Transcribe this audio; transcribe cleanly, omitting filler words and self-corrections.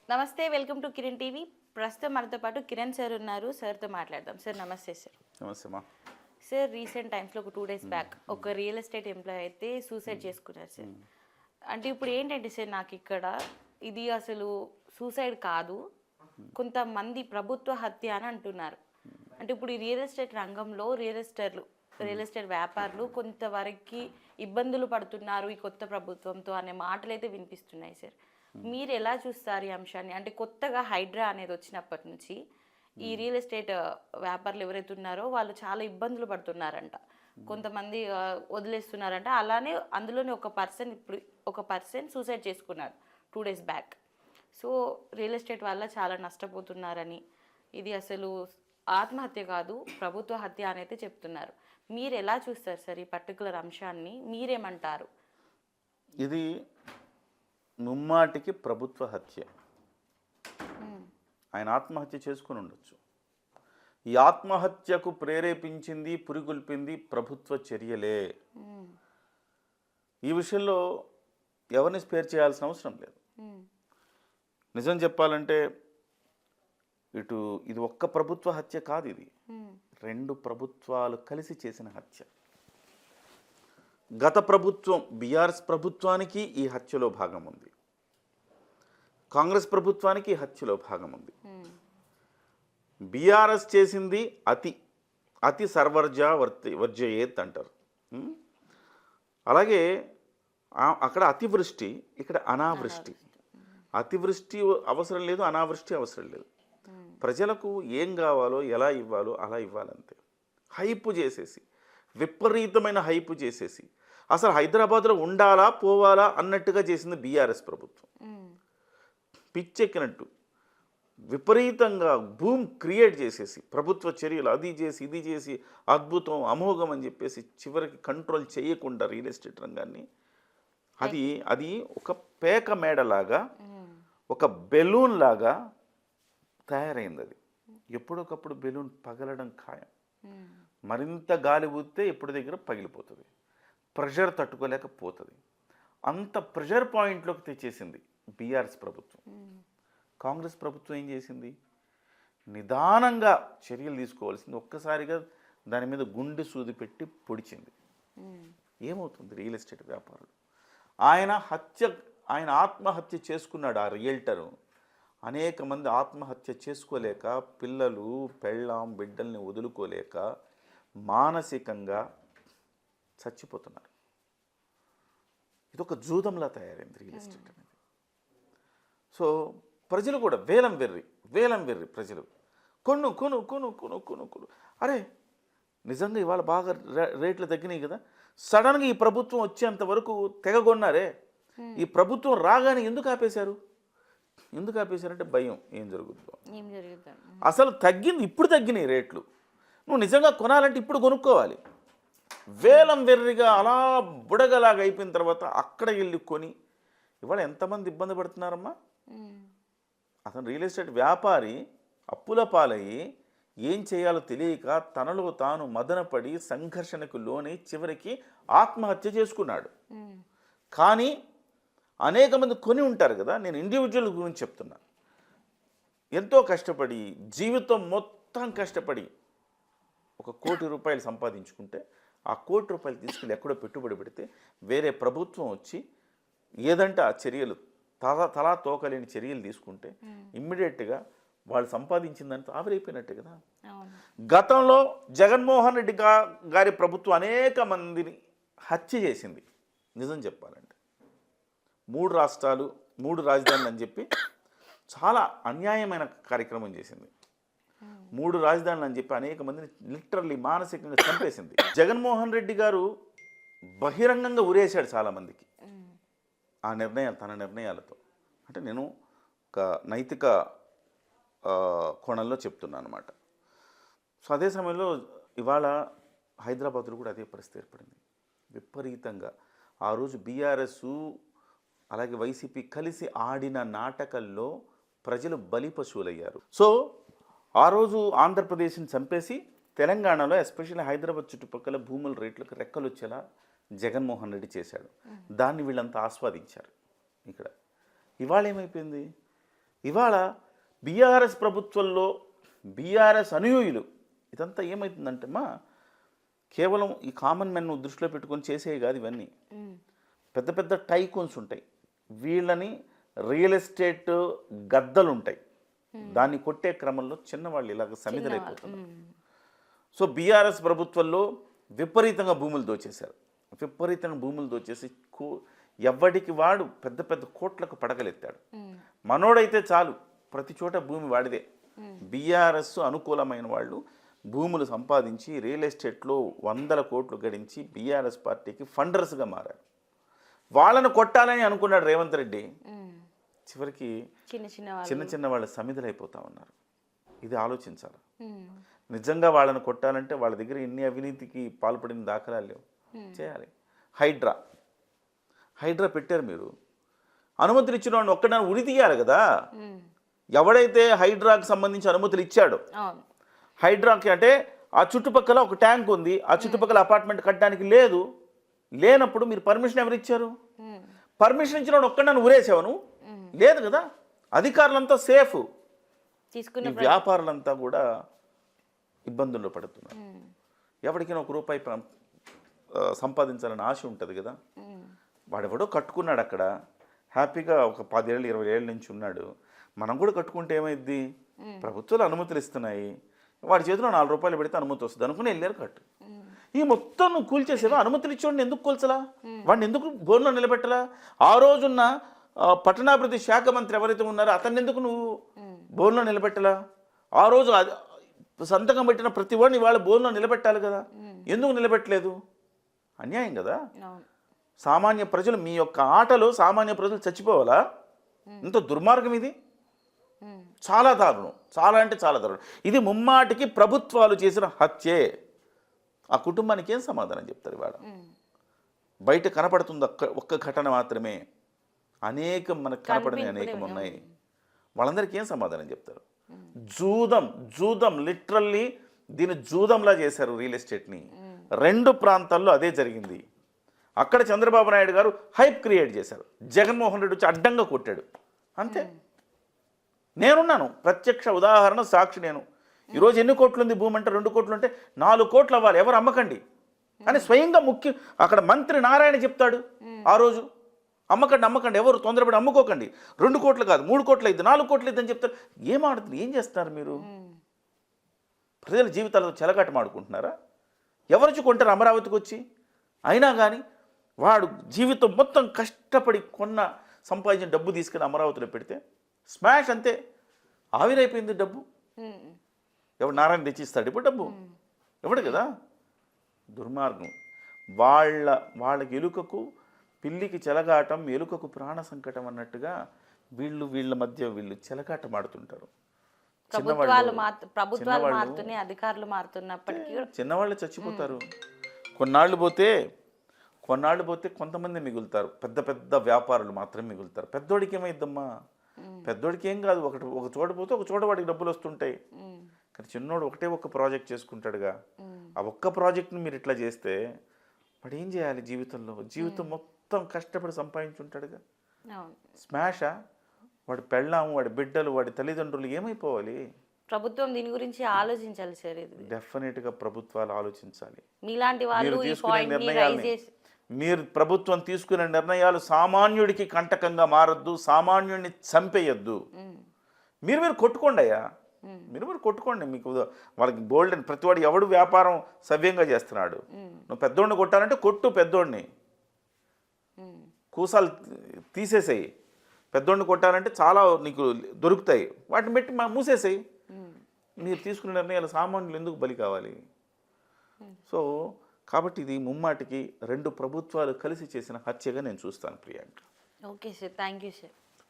నమస్తే, welcome to Kiran TV. ప్రస్తుతం మనతో పాటు కిరణ్ సార్ ఉన్నారు. సార్తో మాట్లాడదాం. సార్ నమస్తే సార్. నమస్తే అమ్మా. సార్, రీసెంట్ టైమ్స్లో ఒక 2 days బ్యాక్ ఒక రియల్ ఎస్టేట్ ఎంప్లాయ్ అయితే సూసైడ్ చేసుకున్నారు సార్. అంటే ఇప్పుడు ఏంటంటే సార్, నాకు ఇక్కడ ఇది అసలు సూసైడ్ కాదు, కొంతమంది ప్రభుత్వ హత్య అని అంటున్నారు. అంటే ఇప్పుడు ఈ రియల్ ఎస్టేట్ రంగంలో రియల్ ఎస్టేట్ వ్యాపారులు కొంతవరకు ఇబ్బందులు పడుతున్నారు ఈ కొత్త ప్రభుత్వంతో అనే మాటలు అయితే వినిపిస్తున్నాయి సార్. మీరు ఎలా చూస్తారు ఈ అంశాన్ని? అంటే కొత్తగా హైడ్రా అనేది వచ్చినప్పటి నుంచి ఈ రియల్ ఎస్టేట్ వ్యాపారులు ఎవరైతే ఉన్నారో వాళ్ళు చాలా ఇబ్బందులు పడుతున్నారంట. కొంతమంది వదిలేస్తున్నారంట. అలానే అందులోనే ఒక పర్సన్ సూసైడ్ చేసుకున్నాడు 2 days back. So real estate వల్ల చాలా నష్టపోతున్నారని, ఇది అసలు ఆత్మహత్య కాదు ప్రభుత్వ హత్య అని అయితే చెప్తున్నారు. మీరు ఎలా చూస్తారు సార్ ఈ పర్టికులర్ అంశాన్ని? మీరేమంటారు? ఇది ముమ్మాటికి ప్రభుత్వ హత్య. ఆయన ఆత్మహత్య చేసుకుని ఉండొచ్చు. ఈ ఆత్మహత్యకు ప్రేరేపించింది, పురిగొల్పింది ప్రభుత్వ చర్యలే. ఈ విషయంలో ఎవరిని స్పేర్ చేయాల్సిన అవసరం లేదు. నిజం చెప్పాలంటే ఇది ఒక్క ప్రభుత్వ హత్య కాదు, ఇది 2 ప్రభుత్వాలు కలిసి చేసిన హత్య. గత ప్రభుత్వం బీఆర్ఎస్ ప్రభుత్వానికి ఈ హత్యలో భాగం ఉంది, కాంగ్రెస్ ప్రభుత్వానికి ఈ హత్యలో భాగం ఉంది. బీఆర్ఎస్ చేసింది అతి సర్వర్జా వర్జయేత్ అంటారు. అలాగే అక్కడ అతివృష్టి, ఇక్కడ అనావృష్టి. అతివృష్టి అవసరం లేదు, అనావృష్టి అవసరం లేదు. ప్రజలకు ఏం కావాలో ఎలా ఇవ్వాలో అలా ఇవ్వాలంతే. హైపు చేసేసి, విపరీతమైన హైపు చేసేసి అసలు హైదరాబాద్లో ఉండాలా పోవాలా అన్నట్టుగా చేసింది బీఆర్ఎస్ ప్రభుత్వం. పిచ్చెక్కినట్టు విపరీతంగా భూమ్ క్రియేట్ చేసేసి ప్రభుత్వ చర్యలు అది చేసి ఇది చేసి అద్భుతం అమోఘం అని చెప్పేసి చివరికి కంట్రోల్ చేయకుండా రియల్ ఎస్టేట్ రంగాన్ని అది ఒక పేక మేడలాగా, ఒక బెలూన్ లాగా తయారైంది. అది ఎప్పుడొకప్పుడు బెలూన్ పగలడం ఖాయం. మరింత గాలి ఊదితే ఎప్పుడు దగ్గర పగిలిపోతుంది, ప్రెషర్ తట్టుకోలేకపోతుంది. అంత ప్రెషర్ పాయింట్లోకి తెచ్చేసింది బీఆర్ఎస్ ప్రభుత్వం. కాంగ్రెస్ ప్రభుత్వం ఏం చేసింది? నిదానంగా చర్యలు తీసుకోవాల్సింది, ఒక్కసారిగా దాని మీద గుండె సూది పెట్టి పొడిచింది. ఏమవుతుంది? రియల్ ఎస్టేట్ వ్యాపారులు ఆయన ఆత్మహత్య చేసుకున్నాడు. ఆ రియల్టరు అనేక మంది ఆత్మహత్య చేసుకోలేక, పిల్లలు పెళ్ళాం బిడ్డల్ని వదులుకోలేక మానసికంగా చచ్చిపోతున్నారు. ఇదొక జూదంలా తయారైంది రియల్ ఎస్టేట్ అనేది. సో ప్రజలు కూడా వేలం వెర్రి ప్రజలు కొను కొను కొను కొను కొను కొను అరే నిజంగా ఇవాళ బాగా రేట్లు తగ్గినాయి కదా, సడన్గా ఈ ప్రభుత్వం వచ్చేంత వరకు తెగగొన్నారే, ఈ ప్రభుత్వం రాగానే ఎందుకు ఆపేశారంటే భయం, ఏం జరుగుతుందో. అసలు ఇప్పుడు తగ్గినాయి రేట్లు. నువ్వు నిజంగా కొనాలంటే ఇప్పుడు కొనుక్కోవాలి. వేలం వెర్రిగా అలా బుడగలాగా అయిపోయిన తర్వాత అక్కడ వెళ్ళి కొని ఇవాళ ఎంతమంది ఇబ్బంది పడుతున్నారమ్మా. అతను రియల్ ఎస్టేట్ వ్యాపారి అప్పుల పాలయ్యి ఏం చేయాలో తెలియక తనలో తాను మదనపడి సంఘర్షణకు లోని చివరికి ఆత్మహత్య చేసుకున్నాడు. కానీ అనేక మంది కొని ఉంటారు కదా, నేను ఇండివిజువల్ గురించి చెప్తున్నా. ఎంతో కష్టపడి జీవితం మొత్తం కష్టపడి ఒక ₹1,00,00,000 సంపాదించుకుంటే ఆ ₹1,00,00,000 తీసుకెళ్ళి ఎక్కడో పెట్టుబడి పెడితే వేరే ప్రభుత్వం వచ్చి ఏదంటే ఆ చర్యలు తలా తోకలేని చర్యలు తీసుకుంటే ఇమ్మీడియట్గా వాళ్ళు సంపాదించిందంతా ఆవిరైపోయినట్టే కదా. గతంలో జగన్మోహన్ రెడ్డి గారి ప్రభుత్వం అనేక మందిని హత్య చేసింది. నిజం చెప్పాలంటే 3 రాష్ట్రాలు 3 రాజధానులు అని చెప్పి చాలా అన్యాయమైన కార్యక్రమం చేసింది. 3 రాజధానులు అని చెప్పి అనేక మందిని లిటరల్లీ మానసికంగా చంపేసింది. జగన్మోహన్ రెడ్డి గారు బహిరంగంగా ఉరేశాడు చాలామందికి తన నిర్ణయాలతో. అంటే నేను ఒక నైతిక కోణంలో చెప్తున్నాను అన్నమాట. సో అదే సమయంలో ఇవాళ హైదరాబాద్లో కూడా అదే పరిస్థితి ఏర్పడింది. విపరీతంగా ఆ రోజు బీఆర్ఎస్ అలాగే వైసీపీ కలిసి ఆడిన నాటకాల్లో ప్రజలు బలి పశువులయ్యారు. సో ఆ రోజు ఆంధ్రప్రదేశ్ని చంపేసి తెలంగాణలో ఎస్పెషల్లీ హైదరాబాద్ చుట్టుపక్కల భూముల రేట్లకు రెక్కలు వచ్చేలా జగన్మోహన్ రెడ్డి చేశాడు. దాన్ని వీళ్ళంతా ఆస్వాదించారు. ఇక్కడ ఇవాళ ఏమైపోయింది? ఇవాళ బీఆర్ఎస్ ప్రభుత్వంలో బీఆర్ఎస్ అనుయూయులు ఇదంతా ఏమవుతుందంటే కేవలం ఈ కామన్ మెన్ను దృష్టిలో పెట్టుకొని చేసేవి కాదు ఇవన్నీ. పెద్ద పెద్ద టైకూన్స్ ఉంటాయి, వీళ్ళని రియల్ ఎస్టేట్ గద్దలు ఉంటాయి, దాన్ని కొట్టే క్రమంలో చిన్నవాళ్ళు ఇలాగ సమిధలైపోతున్నారు. సో బీఆర్ఎస్ ప్రభుత్వంలో విపరీతంగా భూములు దోచేశారు, విపరీతంగా భూములు దోచేసి ఎవడికి వాడు పెద్ద పెద్ద కోట్లకు పడగలెత్తాడు. మనోడైతే చాలు ప్రతి చోట భూమి వాడిదే. బీఆర్ఎస్ అనుకూలమైన వాళ్ళు భూములు సంపాదించి రియల్ ఎస్టేట్లో 100 కోట్లు గడించి బీఆర్ఎస్ పార్టీకి ఫండర్స్గా మారారు. వాళ్ళను కొట్టాలని అనుకున్నాడు రేవంత్ రెడ్డి, చివరికి చిన్న చిన్న వాళ్ళ సమిధలైపోతా ఉన్నారు. ఇది ఆలోచించాలి. నిజంగా వాళ్ళని కొట్టాలంటే వాళ్ళ దగ్గర ఎన్ని అవినీతికి పాల్పడిన దాఖలాలు లేవు. చేయాలి. హైడ్రా పెట్టారు మీరు, అనుమతులు ఇచ్చిన వాడిని ఒక్కడైనా ఉరి తీయాలి కదా. ఎవడైతే హైడ్రాకి సంబంధించి అనుమతులు ఇచ్చాడో, హైడ్రాకి అంటే ఆ చుట్టుపక్కల ఒక ట్యాంక్ ఉంది, ఆ చుట్టుపక్కల అపార్ట్మెంట్ కట్టడానికి లేనప్పుడు మీరు పర్మిషన్ ఎవరు ఇచ్చారు? పర్మిషన్ ఇచ్చిన వాడు ఒక్కడైనా ఉరేసావను లేదు కదా. అధికారులంతా సేఫ్, ఈ వ్యాపారులంతా కూడా ఇబ్బందుల్లో పడుతున్నారు. ఎవరికైనా ₹1 సంపాదించాలని ఆశ ఉంటుంది కదా. వాడెవడో కట్టుకున్నాడు అక్కడ హ్యాపీగా, ఒక 10 ఏళ్ళు 20 ఏళ్ళ నుంచి ఉన్నాడు. మనం కూడా కట్టుకుంటే ఏమైద్ది, ప్రభుత్వాలు అనుమతులు ఇస్తున్నాయి, వాడి చేతిలో ₹4 పెడితే అనుమతి వస్తుంది అనుకుని వెళ్ళారు కట్టు. ఈ మొత్తం నువ్వు కూల్చేసేవా? అనుమతులు ఇచ్చేవాడిని ఎందుకు కూల్చలా? వాడిని ఎందుకు బోన్లో నిలబెట్టలా? ఆ రోజున్న పట్టణాభివృద్ధి శాఖ మంత్రి ఎవరైతే ఉన్నారో అతన్ని ఎందుకు నువ్వు బోన్లో నిలబెట్టలా? ఆ రోజు సంతకం పెట్టిన ప్రతి వాడిని వాళ్ళ బోన్లో నిలబెట్టాలి కదా, ఎందుకు నిలబెట్టలేదు? అన్యాయం కదా. సామాన్య ప్రజలు, మీ యొక్క ఆటలో సామాన్య ప్రజలు చచ్చిపోవాలా? ఇంత దుర్మార్గం ఇది, చాలా దారుణం, చాలా అంటే చాలా దారుణం. ఇది ముమ్మాటికి ప్రభుత్వాలు చేసిన హత్యే. ఆ కుటుంబానికి ఏం సమాధానం చెప్తారు? ఇవాళ బయట కనపడుతుంది ఒక్క ఘటన మాత్రమే, అనేకం మనకు కనపడినవి అనేకం ఉన్నాయి. వాళ్ళందరికీ ఏం సమాధానం చెప్తారు? జూదం లిటరల్లీ దీన్ని జూదంలా చేశారు రియల్ ఎస్టేట్ని. 2 ప్రాంతాల్లో అదే జరిగింది. అక్కడ చంద్రబాబు నాయుడు గారు హైప్ క్రియేట్ చేశారు, జగన్మోహన్ రెడ్డి వచ్చి అడ్డంగా కొట్టాడు, అంతే. నేనున్నాను, ప్రత్యక్ష ఉదాహరణ, సాక్షి నేను. ఈరోజు ఎన్ని కోట్లు ఉంది భూమి అంటే 2 కోట్లు ఉంటే 4 కోట్లు అవ్వాలి, ఎవరు అమ్మకండి అని స్వయంగా అక్కడ మంత్రి నారాయణ చెప్తాడు. ఆ రోజు అమ్మకండి, ఎవరు తొందరపడి అమ్ముకోకండి, 2 కోట్లు కాదు 3 కోట్లు అయింది, 4 కోట్లు అయింది అని చెప్తారు. ఏం ఆడుతుంది, ఏం చేస్తున్నారు మీరు? ప్రజల జీవితాలతో చెలగాటమాడుకుంటున్నారా? ఎవరు కొంటారు అమరావతికి వచ్చి? అయినా కానీ వాడు జీవితం మొత్తం కష్టపడి సంపాదించిన డబ్బు తీసుకుని అమరావతిలో పెడితే స్మాష్, అంతే, ఆవిరైపోయింది డబ్బు. ఎవడు నారాయణ తెచ్చిస్తాడు ఇప్పుడు డబ్బు? ఎవడు కదా. దుర్మార్గం. వాళ్ళకి ఎలుకకు పిల్లికి చెలగాటం, ఎలుకకు ప్రాణ సంకటం అన్నట్టుగా వీళ్ళ మధ్య చెలగాటం ఆడుతుంటారు. చిన్నవాళ్ళు చచ్చిపోతారు. కొన్నాళ్ళు పోతే కొంతమంది మిగులుతారు, పెద్ద పెద్ద వ్యాపారులు మాత్రమే మిగులుతారు. పెద్దోడికి ఏమైద్దమ్మా? పెద్దోడికి ఏం కాదు, ఒక చోట పోతే ఒక చోట వాడికి డబ్బులు వస్తుంటాయి. కానీ చిన్నోడు ఒక్క ప్రాజెక్ట్ చేసుకుంటాడుగా. ఆ ఒక్క ప్రాజెక్ట్ని మీరు ఇట్లా చేస్తే వాడు ఏం చేయాలి జీవితంలో? జీవితం మొత్తం కష్టపడి సంపాదించుంటాడుగా. స్మాషా? వాడి పెళ్ళాము, వాడి బిడ్డలు, వాడి తల్లిదండ్రులు ఏమైపోవాలి? ప్రభుత్వం దీని గురించి ఆలోచించాలి సార్. డెఫినెట్గా ప్రభుత్వాలు ఆలోచించాలి. మీలాంటి వాళ్ళు మీరు ప్రభుత్వం తీసుకునే నిర్ణయాలు సామాన్యుడికి కంటకంగా మారద్దు, సామాన్యుడిని చంపేయద్దు. మీరు కొట్టుకోండి అయ్యా, మీరు కొట్టుకోండి. మీకు వాళ్ళకి బోల్డ్ ప్రతివాడు ఎవడు వ్యాపారం సవ్యంగా చేస్తున్నాడు. నువ్వు పెద్దోడిని కొట్టాలంటే కొట్టు, పెద్దోడిని కూసాలు తీసేసేయి. పెద్దోడిని కొట్టాలంటే చాలా నీకు దొరుకుతాయి, వాటిని పెట్టి మూసేసేయి. మీరు తీసుకునే నిర్ణయాలు సామాన్యులు ఎందుకు బలి కావాలి? సో కాబట్టి ఇది ముమ్మాటికి 2 ప్రభుత్వాలు కలిసి చేసిన హత్యగా నేను చూస్తాను Priyanka. Okay sir, thank you sir.